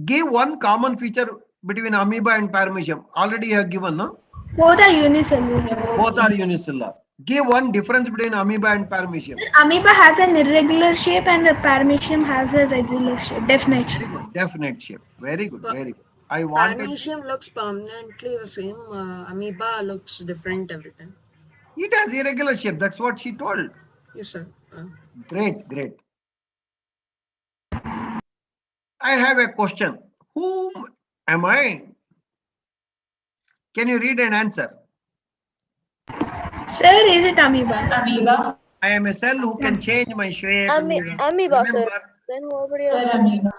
give one common feature between amoeba and paramecium. Already you have given, no? Both are unicellular. Both are unicellular. Give one difference between amoeba and paramecium. Amoeba has an irregular shape and the paramecium has a regular shape, definite Very shape. good. Definite shape. Very good. Very good. I wanted. Paramecium looks permanently the same. Amoeba looks different every time. It has irregular shape. That's what she told. Yes, sir. Great. Great. I have a question. Whom am I? Can you read and answer? Sir, is it amoeba? Amoeba. I am a cell who can change my shape. Amoeba, sir. Remember, Then nobody Sir, else. amoeba.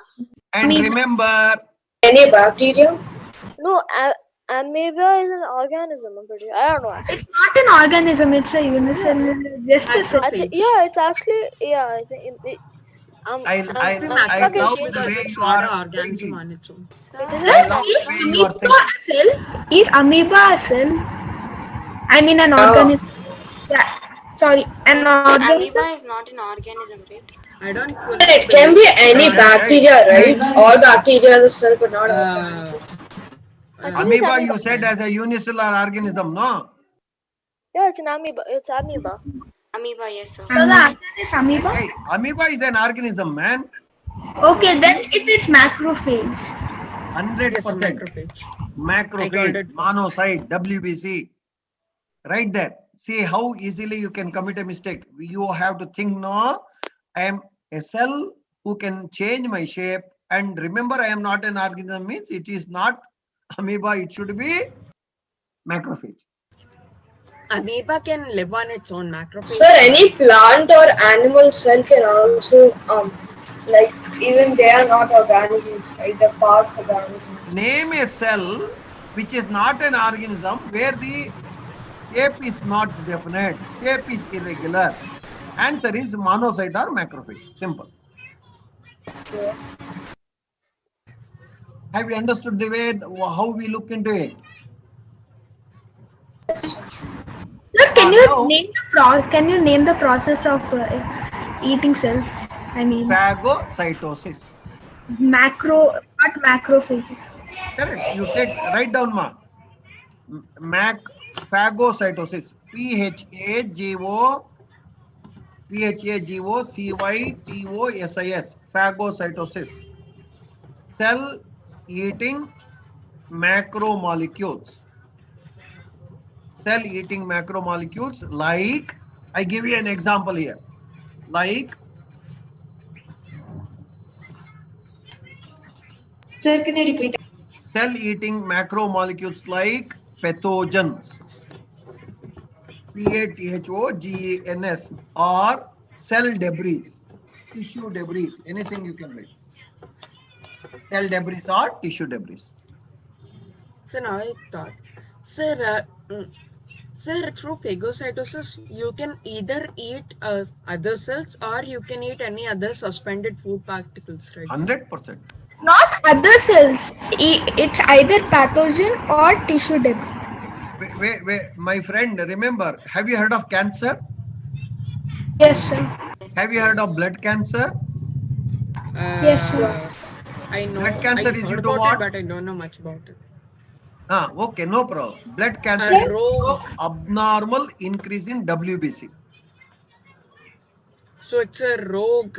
and remember, Any bacteria? No, amoeba is an organism. I'm pretty. I don't know. Actually. It's not an organism, it's a unicellular, just a cell. Macrophage. Yeah, it's actually I think I Amoeba can love change the the way It's you not are an organism thinking. on its own. It is I a love cell. the way you are Amoeba a thinking. cell? Is amoeba a cell? I mean an organism. Yeah, sorry, an organism. Amoeba is not an organism, right? I don't fully It can be any Right, bacteria, right? right. All bacteria is a cell, but not all. Uh, I think it's Amoeba, you amoeba. said as a unicellular organism, no? Yeah, it's an amoeba. It's amoeba. Amoeba, yes, sir. So the answer is amoeba? Hey, amoeba is an organism, man. Okay, then it is macrophage. 100%. yes, macrophage. I called Macrophage, it first. monocyte, WBC. Right there. See how easily you can commit a mistake. You have to think, no, I am a cell who can change my shape. And remember, I am not an organism means it is not amoeba, it should be macrophage. Amoeba can live on its own. Macrophage. Sir, any plant or animal cell can also, like, even they are not organisms, right? They're part of organisms. Name a cell which is not an organism where the shape is not definite, shape is irregular. Answer is monocyte or macrophage. Simple. Have you understood the way how we look into it? Sir, can you name the process of eating cells? I mean Phagocytosis. not macrophages. Correct. You take write down ma. Phagocytosis. Phagocytosis. Phagocytosis. Cell eating macromolecules. Cell eating macromolecules like, I give you an example here, like Sir, can you repeat? cell eating macromolecules like pathogens, PATHOGENS, or cell debris, tissue debris, anything you can write. Cell debris or tissue debris. So now I thought, sir, sir, through phagocytosis, you can either eat other cells or you can eat any other suspended food particles, right? 100%. Not other cells. It's either pathogen or tissue debris. Wait, my friend, remember, have you heard of cancer? Yes, sir. Have you heard of blood cancer? Yes, sir. I know. Blood cancer I is heard due to about what? it, but I don't know much about it. Okay, no problem. Blood cancer A is rogue. abnormal increase in WBC. So it's a rogue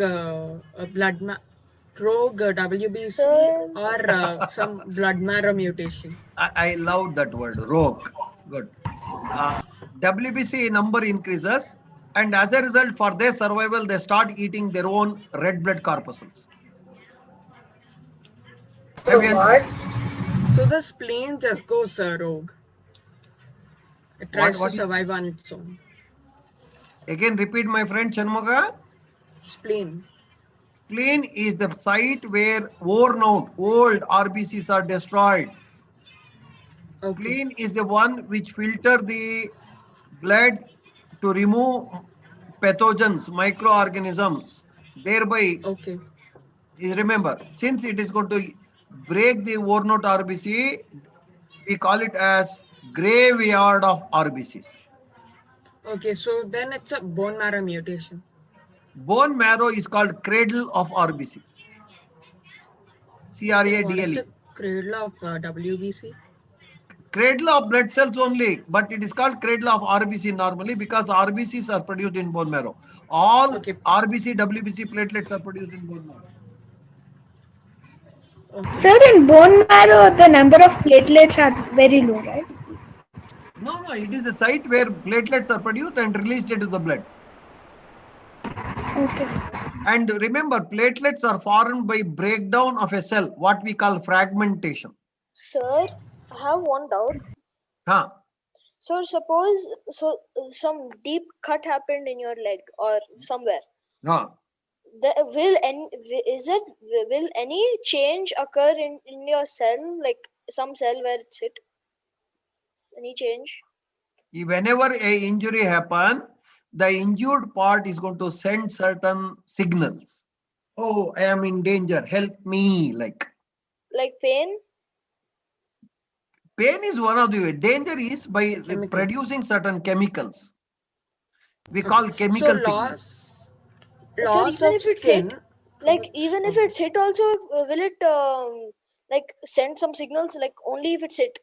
rogue WBC Sir. or some blood marrow mutation. I love that word, rogue. Good. WBC number increases, and as a result, for their survival, they start eating their own red blood corpuscles. Have you What? So the spleen just goes rogue. It tries what to is- survive on its own. Again, repeat, my friend Chanmuga. Spleen. Spleen is the site where worn out, old RBCs are destroyed. Okay. Spleen is the one which filter the blood to remove pathogens, microorganisms, thereby Okay. remember, since it is going to break the Warnout RBC, we call it as graveyard of RBCs. Okay, so then it's a bone marrow mutation. Bone marrow is called cradle of RBC. What is CRADLE. the cradle of WBC? Cradle of blood cells only, but it is called cradle of RBC normally because RBCs are produced in bone marrow. All Okay. RBC, WBC platelets are produced in bone marrow. Okay. Sir, in bone marrow, the number of platelets are very low, right? No, it is the site where platelets are produced and released into the blood. Okay, sir. And remember, platelets are formed by breakdown of a cell, what we call fragmentation. Sir, I have one doubt. Huh. So suppose some deep cut happened in your leg or somewhere. Huh. Will any change occur in your cell, like some cell where it's hit? Any change? Whenever a injury happen, the injured part is going to send certain signals. Oh, I am in danger. Help me. Like pain? Pain is one of the way. Danger is by Chemical. producing certain chemicals. We call chemical So signals. loss even of if it's skin. hit, even if it's hit also, will it send some signals, like only if it's hit?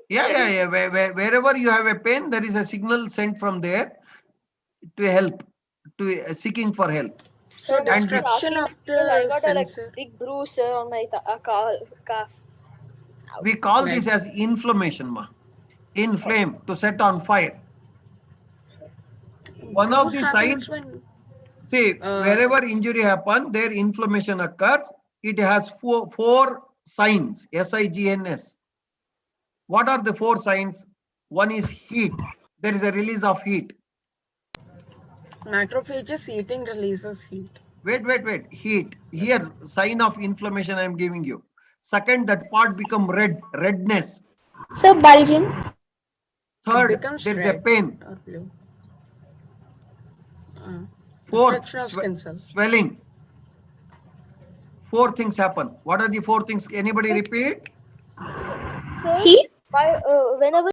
Yeah. Wherever you have a pain, there is a signal sent from there to help, to seeking for help. So And destruction of I the got a sensor. big bruise on my calf. We call this as inflammation, ma. Inflame, to set on fire. One of the signs, wherever injury happen, there inflammation occurs. It has four signs, SIGNS. What are the 4 signs? One is heat. There is a release of heat. Macrophages eating releases heat. Wait. Heat. Here, sign of inflammation I am giving you. Second, that part become redness. So bulging. Third, there is a pain. Or blue. Fourth, Destruction of skin cells. swelling. 4 things happen. What are the 4 things? Anybody repeat? So Heat. whenever